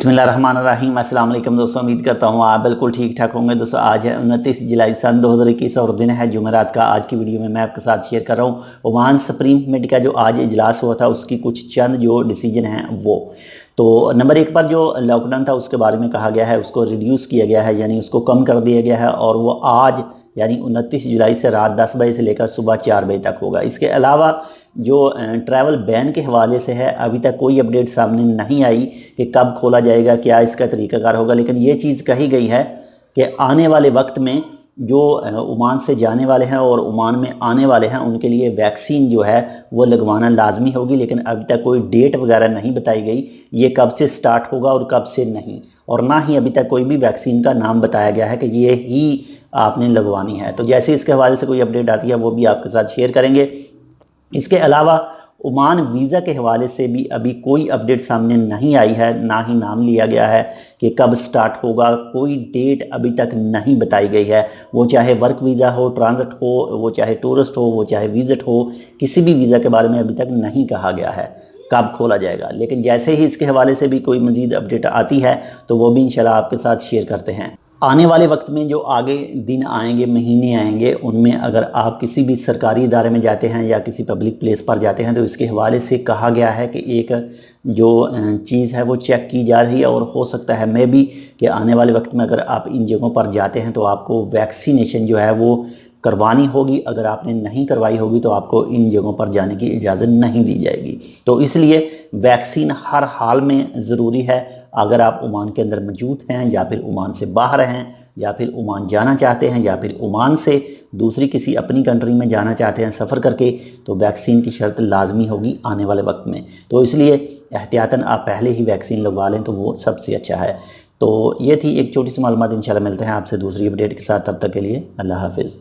बिस्मिल्लाहिर्रहमानिर्रहीम। अस्सलाम वालेकुम दोस्तों, उम्मीद करता हूँ आप बिल्कुल ठीक ठाक होंगे। दोस्तों आज है 29 जुलाई सन 2021 और दिन है जुमेरात का। आज की वीडियो में मैं आपके साथ शेयर कर रहा हूँ ओमान सुप्रीम कमेटी का जो आज इजलास हुआ था उसकी कुछ चंद जो डिसीजन हैं वो। तो नंबर 1 पर जो लॉकडाउन था उसके बारे में कहा गया है, उसको रिड्यूस किया गया है, यानी उसको कम कर दिया गया है और वो आज यानी 29 जुलाई से रात 10 बजे से लेकर सुबह 4 बजे तक होगा। इसके अलावा जो ट्रैवल बैन के हवाले से है अभी तक कोई अपडेट सामने नहीं आई कि कब खोला जाएगा, क्या इसका तरीक़ाकार होगा। लेकिन ये चीज़ कही गई है कि आने वाले वक्त में जो ओमान से जाने वाले हैं और ओमान में आने वाले हैं उनके लिए वैक्सीन जो है वो लगवाना लाजमी होगी। लेकिन अभी तक कोई डेट वगैरह नहीं बताई गई ये कब से स्टार्ट होगा और कब से नहीं, और ना ही अभी तक कोई भी वैक्सीन का नाम बताया गया है कि ये ही आपने लगवानी है। तो जैसे इसके हवाले से कोई अपडेट आती है वो भी आपके साथ शेयर करेंगे। इसके अलावा ओमान वीज़ा के हवाले से भी अभी कोई अपडेट सामने नहीं आई है, ना ही नाम लिया गया है कि कब स्टार्ट होगा। कोई डेट अभी तक नहीं बताई गई है, वो चाहे वर्क वीज़ा हो, ट्रांजिट हो, वो चाहे टूरिस्ट हो, वो चाहे विज़िट हो, किसी भी वीज़ा के बारे में अभी तक नहीं कहा गया है कब खोला जाएगा। लेकिन जैसे ही इसके हवाले से भी कोई मज़ीद अपडेट आती है तो वो भी इंशाल्लाह आपके साथ शेयर करते हैं। आने वाले वक्त में जो आगे दिन आएंगे, महीने आएंगे, उनमें अगर आप किसी भी सरकारी इदारे में जाते हैं या किसी पब्लिक प्लेस पर जाते हैं तो इसके हवाले से कहा गया है कि एक जो चीज़ है वो चेक की जा रही है और हो सकता है मे भी कि आने वाले वक्त में अगर आप इन जगहों पर जाते हैं तो आपको वैक्सीनेशन जो है वो करवानी होगी। अगर आपने नहीं करवाई होगी तो आपको इन जगहों पर जाने की इजाज़त नहीं दी जाएगी। तो इसलिए वैक्सीन हर हाल में ज़रूरी है। अगर आप ओमान के अंदर मौजूद हैं या फिर ओमान से बाहर हैं या फिर ओमान जाना चाहते हैं या फिर ओमान से दूसरी किसी अपनी कंट्री में जाना चाहते हैं सफ़र करके, तो वैक्सीन की शर्त लाजमी होगी आने वाले वक्त में। तो इसलिए एहतियातन आप पहले ही वैक्सीन लगवा लें तो वो सबसे अच्छा है। तो ये थी एक छोटी सी मालूमात। इंशाल्लाह मिलते हैं आपसे दूसरी अपडेट के साथ, तब तक के लिए अल्लाह हाफिज़।